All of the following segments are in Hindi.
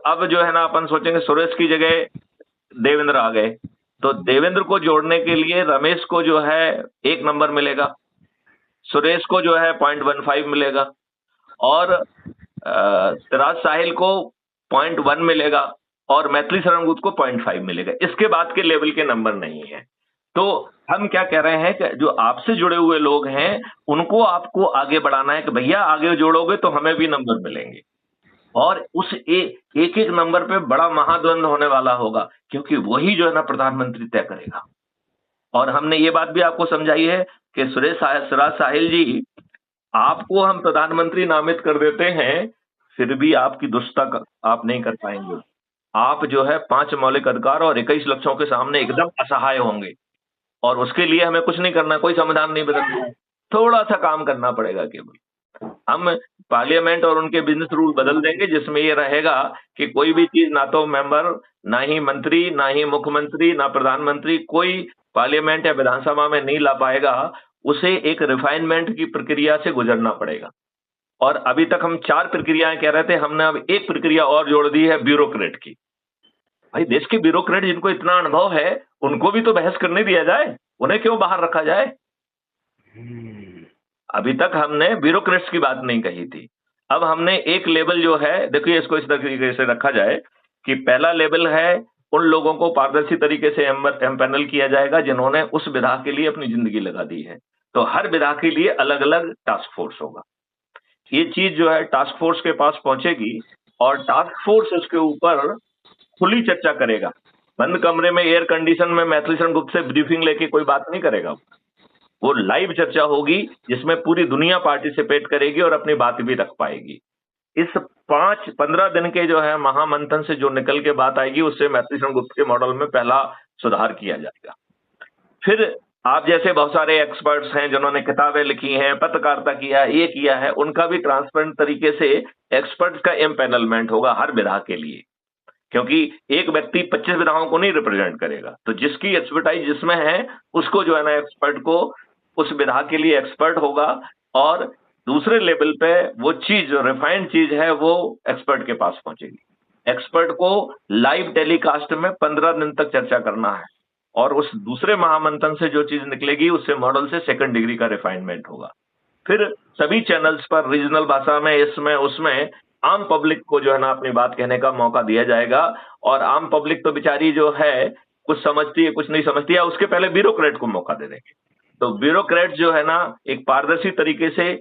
अब जो है ना अपन सोचेंगे सुरेश की जगह देवेंद्र आ गए, तो देवेंद्र को जोड़ने के लिए रमेश को जो है 1 नंबर मिलेगा, सुरेश को जो है 0.15 मिलेगा, और सिराज साहिल को 0.1 मिलेगा, और मैथिली शरण गुप्त को 0.5 मिलेगा। इसके बाद के लेवल के नंबर नहीं है। तो हम क्या कह रहे हैं कि जो आपसे जुड़े हुए लोग हैं उनको आपको आगे बढ़ाना है कि भैया आगे जोड़ोगे तो हमें भी नंबर मिलेंगे, और उस एक एक नंबर पे बड़ा महाद्वंद होने वाला होगा, क्योंकि वही जो है ना प्रधानमंत्री तय करेगा। और हमने ये बात भी आपको समझाई है कि सिराज साहिल जी, आपको हम प्रधानमंत्री नामित कर देते हैं, फिर भी आपकी दुष्टता आप नहीं कर पाएंगे। आप जो है 5 मौलिक अधिकार और 21 लक्ष्यों के सामने एकदम असहाय होंगे, और उसके लिए हमें कुछ नहीं करना, कोई संविधान नहीं बदलना है, थोड़ा सा काम करना पड़ेगा केवल। हम पार्लियामेंट और उनके बिजनेस रूल बदल देंगे, जिसमें ये रहेगा कि कोई भी चीज ना तो मेंबर, ना ही मंत्री, ना ही मुख्यमंत्री, ना प्रधानमंत्री, कोई पार्लियामेंट या विधानसभा में नहीं ला पाएगा, उसे एक रिफाइनमेंट की प्रक्रिया से गुजरना पड़ेगा। और अभी तक हम 4 प्रक्रियाएं कह रहे थे, हमने अब एक प्रक्रिया और जोड़ दी है, ब्यूरोक्रेट की। भाई देश के ब्यूरोक्रेट जिनको इतना अनुभव है, उनको भी तो बहस करने दिया जाए, उन्हें क्यों बाहर रखा जाए? अभी तक हमने ब्यूरोक्रेट्स की बात नहीं कही थी। अब हमने एक लेवल जो है, देखिए इसको इस तरीके से रखा जाए कि पहला लेवल है उन लोगों को पारदर्शी तरीके से एम्पैनल किया जाएगा जिन्होंने उस विधा के लिए अपनी जिंदगी लगा दी है। तो हर विधा के लिए अलग अलग टास्क फोर्स होगा। ये चीज जो है टास्क फोर्स के पास पहुंचेगी, और टास्क फोर्स उसके ऊपर खुली चर्चा करेगा। बंद कमरे में एयर कंडीशन में मैथिली शरण गुप्त से ब्रीफिंग लेके कोई बात नहीं करेगा। वो लाइव चर्चा होगी, जिसमें पूरी दुनिया पार्टिसिपेट करेगी और अपनी बात भी रख पाएगी। इस 5-15 दिन के जो है महामंथन से जो निकल के बात आएगी, उससे मैथिली शरण गुप्त के मॉडल में पहला सुधार किया जाएगा। फिर आप जैसे बहुत सारे एक्सपर्ट्स हैं जिन्होंने किताबें लिखी हैं, पत्रकारिता किया है, ये किया है, उनका भी ट्रांसपेरेंट तरीके से एक्सपर्ट्स का एम्पैनलमेंट होगा हर विधा के लिए, क्योंकि एक व्यक्ति 25 विधाओं को नहीं रिप्रेजेंट करेगा। तो जिसकी एक्सपर्टाइज जिसमें है, उसको जो है ना एक्सपर्ट को उस विधा के लिए एक्सपर्ट होगा, और दूसरे लेवल पे वो चीज जो रिफाइंड चीज है वो एक्सपर्ट के पास पहुंचेगी। एक्सपर्ट को लाइव टेलीकास्ट में 15 दिन तक चर्चा करना है, और उस दूसरे महामंथन से जो चीज निकलेगी उससे मॉडल से 2nd डिग्री का रिफाइनमेंट होगा। फिर सभी चैनल्स पर रीजनल भाषा में, इसमें उसमें आम पब्लिक को जो है ना अपनी बात कहने का मौका दिया जाएगा। और आम पब्लिक तो बेचारी जो है कुछ समझती है कुछ नहीं समझती है, उसके पहले ब्यूरोक्रेट को मौका दे देंगे। तो ब्यूरोक्रेट जो है ना एक पारदर्शी तरीके से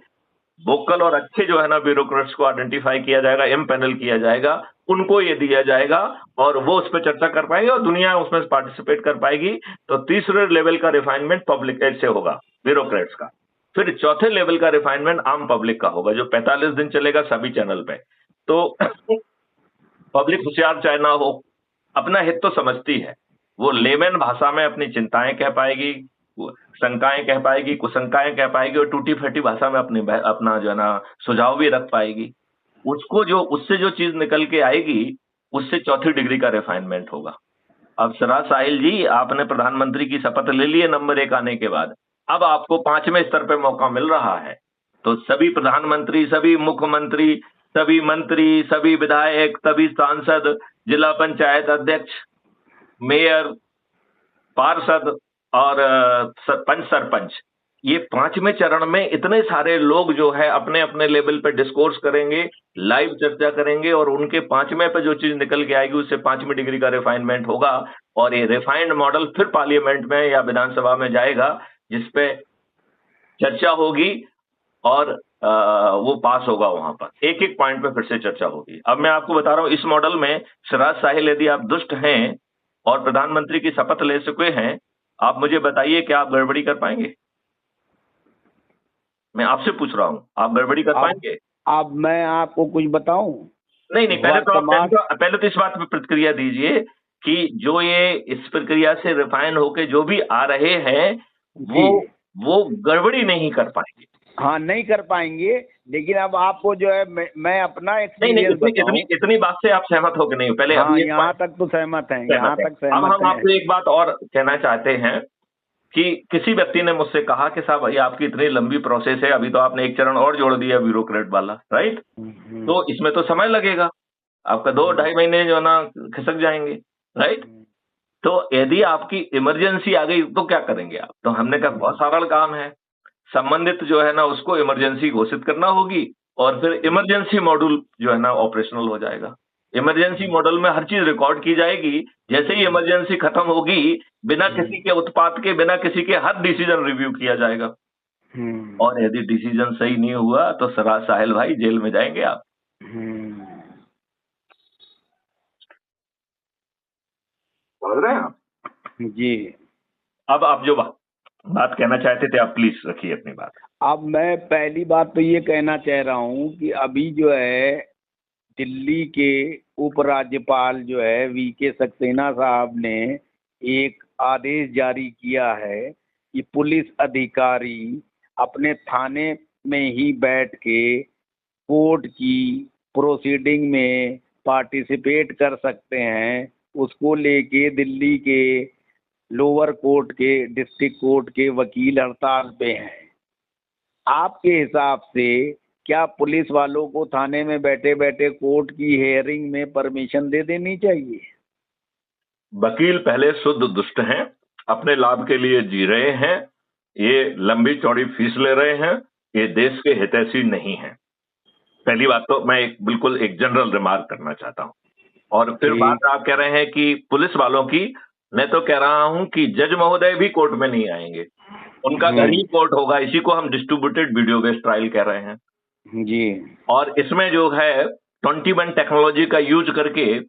वोकल और अच्छे जो है ना ब्यूरोक्रेट्स को आइडेंटिफाई किया जाएगा, एम्पैनल किया जाएगा, उनको ये दिया जाएगा, और वो उस पर चर्चा कर पाएंगे और दुनिया उसमें पार्टिसिपेट कर पाएगी। तो तीसरे लेवल का रिफाइनमेंट पब्लिक से होगा, ब्यूरोक्रेट्स का। फिर चौथे लेवल का रिफाइनमेंट आम पब्लिक का होगा, जो 45 दिन चलेगा सभी चैनल पे। तो पब्लिक होशियार चाहे ना हो, अपना हित तो समझती है, वो लेमन भाषा में अपनी चिंताएं कह पाएगी, शंकाएं कह पाएगी, कुशंकाएं कह पाएगी, और टूटी फटी भाषा में अपना जो है ना सुझाव भी रख पाएगी। उससे जो चीज निकल के आएगी, उससे चौथी डिग्री का रिफाइनमेंट होगा। अब सिराज साहिल जी, आपने प्रधानमंत्री की शपथ ले ली है नंबर 1 आने के बाद, अब आपको 5वें स्तर पे मौका मिल रहा है। तो सभी प्रधानमंत्री, सभी मुख्यमंत्री, सभी मंत्री, सभी विधायक, सभी सांसद, जिला पंचायत अध्यक्ष, मेयर, पार्षद और पंच सरपंच, ये 5वें चरण में इतने सारे लोग जो है अपने अपने लेवल पे डिस्कोर्स करेंगे, लाइव चर्चा करेंगे, और उनके 5वें पे जो चीज निकल के आएगी उससे 5वीं डिग्री का रिफाइनमेंट होगा, और ये रिफाइंड मॉडल फिर पार्लियामेंट में या विधानसभा में जाएगा, जिसपे चर्चा होगी, और वो पास होगा। वहां पर एक एक पॉइंट पे फिर से चर्चा होगी। अब मैं आपको बता रहा हूं, इस मॉडल में सिराज साहिल, यदि आप दुष्ट हैं और प्रधानमंत्री की शपथ ले चुके हैं, आप मुझे बताइए क्या आप गड़बड़ी कर पाएंगे? मैं आपसे पूछ रहा हूं, आप गड़बड़ी कर पाएंगे? अब मैं आपको कुछ बताऊं? नहीं, पहले तो इस बात पे प्रतिक्रिया दीजिए कि जो ये इस प्रक्रिया से रिफाइन होके जो भी आ रहे हैं, वो गड़बड़ी नहीं कर पाएंगे। हाँ, नहीं कर पाएंगे, लेकिन अब आपको जो है मैं अपना एक्सपीरियंस नहीं, इतनी बात से आप सहमत हो कि नहीं? पहले हाँ, यहाँ तक तो सहमत हैं, यहाँ तक सहमत अब हम आपको एक बात और कहना चाहते हैं कि किसी व्यक्ति ने मुझसे कहा कि साहब भाई आपकी इतनी लंबी प्रोसेस है, अभी तो आपने एक चरण और जोड़ दिया ब्यूरोक्रेट वाला, राइट? तो इसमें तो समय लगेगा। आपका 2-2.5 महीने जो है ना खिसक जाएंगे, राइट। तो यदि आपकी इमरजेंसी आ गई तो क्या करेंगे आप? तो हमने कहा बहुत सरल काम है, संबंधित जो है ना उसको इमरजेंसी घोषित करना होगी और फिर इमरजेंसी मॉड्यूल जो है ना ऑपरेशनल हो जाएगा। इमरजेंसी मॉडल में हर चीज रिकॉर्ड की जाएगी। जैसे ही इमरजेंसी खत्म होगी, बिना किसी के उत्पात के, बिना किसी के, हर डिसीजन रिव्यू किया जाएगा। और यदि डिसीजन सही नहीं हुआ तो साहिल भाई जेल में जाएंगे आप। समझ रहे हैं आप? जी। अब आप जो बात कहना चाहते थे, आप प्लीज रखिए अपनी बात। अब मैं पहली बात तो ये कहना चाह रहा हूँ कि अभी जो है दिल्ली के उपराज्यपाल जो है वीके सक्सेना साहब ने एक आदेश जारी किया है कि पुलिस अधिकारी अपने थाने में ही बैठ के कोर्ट की प्रोसीडिंग में पार्टिसिपेट कर सकते हैं। उसको लेके दिल्ली के लोअर कोर्ट के, डिस्ट्रिक्ट कोर्ट के वकील हड़ताल पे हैं। आपके हिसाब से क्या पुलिस वालों को थाने में बैठे बैठे कोर्ट की हेयरिंग में परमिशन दे देनी चाहिए? वकील पहले शुद्ध दुष्ट हैं, अपने लाभ के लिए जी रहे हैं, ये लंबी चौड़ी फीस ले रहे हैं, ये देश के हितैषी नहीं है। पहली बात तो मैं बिल्कुल एक जनरल रिमार्क करना चाहता हूं। और फिर बात आप कह रहे हैं कि पुलिस वालों की, मैं तो कह रहा हूं कि जज महोदय भी कोर्ट में नहीं आएंगे, उनका घर ही कोर्ट होगा। इसी को हम डिस्ट्रीब्यूटेड वीडियो बेस्ड ट्रायल कह रहे हैं जी। और इसमें जो है 21 टेक्नोलॉजी का यूज करके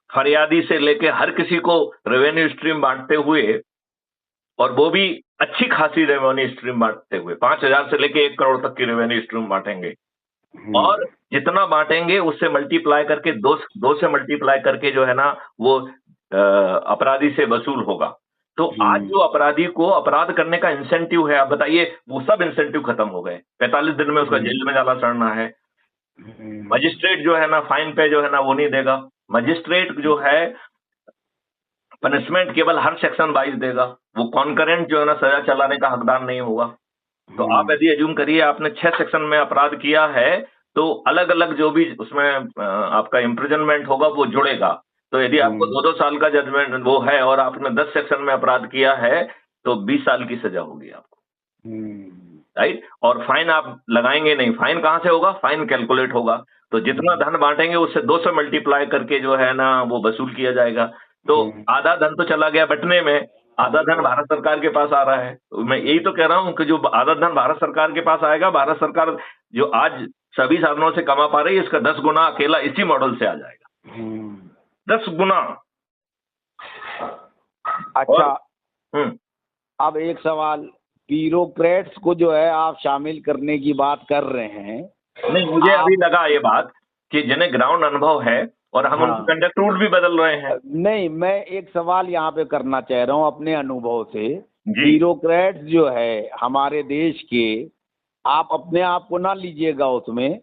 फरियादी से लेके हर किसी को रेवेन्यू स्ट्रीम बांटते हुए, और वो भी अच्छी खासी रेवेन्यू स्ट्रीम बांटते हुए, 5,000 से लेके 1 करोड़ तक की रेवेन्यू स्ट्रीम बांटेंगे। और जितना बांटेंगे उससे मल्टीप्लाई करके, दो से मल्टीप्लाई करके जो है ना वो अपराधी से वसूल होगा। तो आज जो अपराधी को अपराध करने का इंसेंटिव है, आप बताइए, वो सब इंसेंटिव खत्म हो गए। 45 दिन में उसका जेल में जाला चढ़ना है। मजिस्ट्रेट जो है ना फाइन पे जो है ना वो नहीं देगा। मजिस्ट्रेट जो है पनिशमेंट केवल हर सेक्शन वाइज देगा, वो कॉन्करेंट जो है ना सजा चलाने का हकदार नहीं होगा। तो आप यदि एज्यूम करिए आपने 6 सेक्शन में अपराध किया है, तो अलग अलग जो भी उसमें आपका इम्प्रिजनमेंट होगा वो जुड़ेगा। तो यदि आपको 2-2 साल का जजमेंट वो है और आपने 10 सेक्शन में अपराध किया है तो 20 साल की सजा होगी आपको, राइट। और फाइन आप लगाएंगे नहीं, फाइन कहां से होगा? फाइन कैलकुलेट होगा। तो जितना धन बांटेंगे उससे 2 से मल्टीप्लाई करके जो है ना वो वसूल किया जाएगा। तो आधा धन तो चला गया बटने में, आधा धन भारत सरकार के पास आ रहा है। तो मैं यही तो कह रहा हूं कि जो आधा धन भारत सरकार के पास आएगा, भारत सरकार जो आज सभी साधनों से कमा पा रही है, इसका 10 गुना अकेला इसी मॉडल से आ जाएगा। 10 गुना। अच्छा, अब एक सवाल, ब्यूरोक्रेट्स को जो है आप शामिल करने की बात कर रहे हैं। नहीं, मुझे अभी लगा ये बात कि जिन्हें ग्राउंड अनुभव है और हम उनके कंडक्ट रूल भी बदल रहे हैं। नहीं, मैं एक सवाल यहाँ पे करना चाह रहा हूँ अपने अनुभव से। ब्यूरोक्रेट्स जो है हमारे देश के, आप अपने आप को ना लीजिएगा उसमें,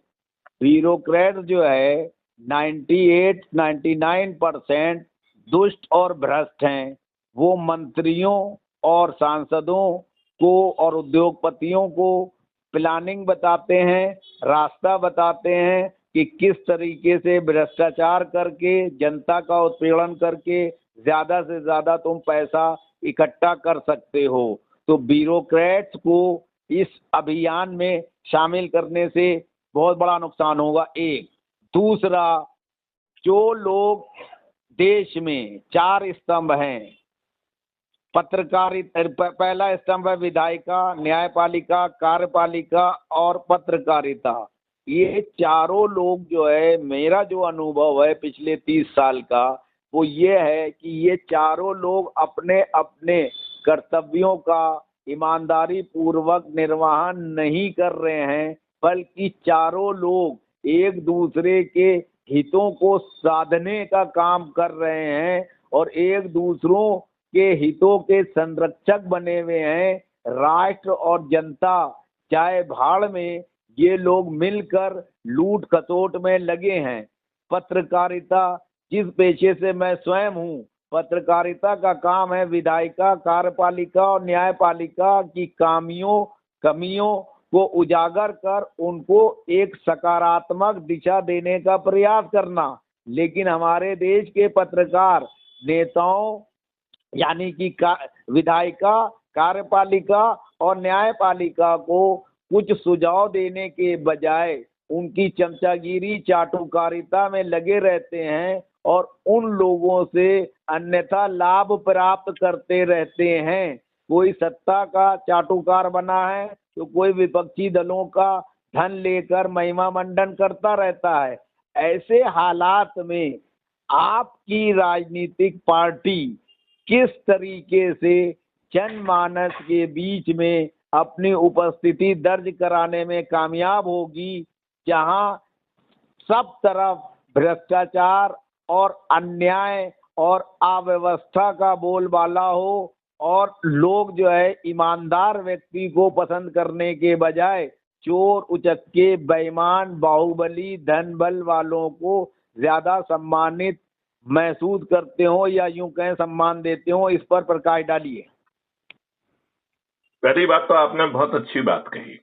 ब्यूरोक्रेट्स जो है 98-99% दुष्ट और भ्रष्ट हैं। वो मंत्रियों और सांसदों को और उद्योगपतियों को प्लानिंग बताते हैं, रास्ता बताते हैं कि किस तरीके से भ्रष्टाचार करके, जनता का उत्पीड़न करके ज्यादा से ज्यादा तुम पैसा इकट्ठा कर सकते हो। तो ब्यूरोक्रेट्स को इस अभियान में शामिल करने से बहुत बड़ा नुकसान होगा, एक। दूसरा, जो लोग देश में 4 स्तंभ हैं, पत्रकारिता, पहला स्तंभ है विधायिका, न्यायपालिका, कार्यपालिका और पत्रकारिता। ये चारों लोग जो है, मेरा जो अनुभव है पिछले 30 साल का, वो ये है कि ये चारों लोग अपने अपने कर्तव्यों का ईमानदारी पूर्वक निर्वहन नहीं कर रहे हैं, बल्कि चारों लोग एक दूसरे के हितों को साधने का काम कर रहे हैं और एक दूसरों के हितों के संरक्षक बने हुए हैं। राष्ट्र और जनता चाहे भाड़ में, ये लोग मिलकर लूट खसोट में लगे हैं। पत्रकारिता, जिस पेशे से मैं स्वयं हूँ, पत्रकारिता का काम है विधायिका, कार्यपालिका और न्यायपालिका की कमियों को उजागर कर उनको एक सकारात्मक दिशा देने का प्रयास करना। लेकिन हमारे देश के पत्रकार, नेताओं यानी कि विधायिका, कार्यपालिका और न्यायपालिका को कुछ सुझाव देने के बजाय उनकी चमचागिरी, चाटुकारिता में लगे रहते हैं और उन लोगों से अन्यथा लाभ प्राप्त करते रहते हैं। कोई सत्ता का चाटुकार बना है तो कोई विपक्षी दलों का धन लेकर महिमा मंडन करता रहता है। ऐसे हालात में आपकी राजनीतिक पार्टी किस तरीके से जनमानस के बीच में अपनी उपस्थिति दर्ज कराने में कामयाब होगी, जहां सब तरफ भ्रष्टाचार और अन्याय और अव्यवस्था का बोलबाला हो और लोग जो है ईमानदार व्यक्ति को पसंद करने के बजाय चोर, उचक्के, बेईमान, बाहुबली, धन बल वालों को ज्यादा सम्मानित महसूस करते हो या यूं कहें सम्मान देते हो, इस पर प्रकाश डालिए। पहली बात तो आपने बहुत अच्छी बात कही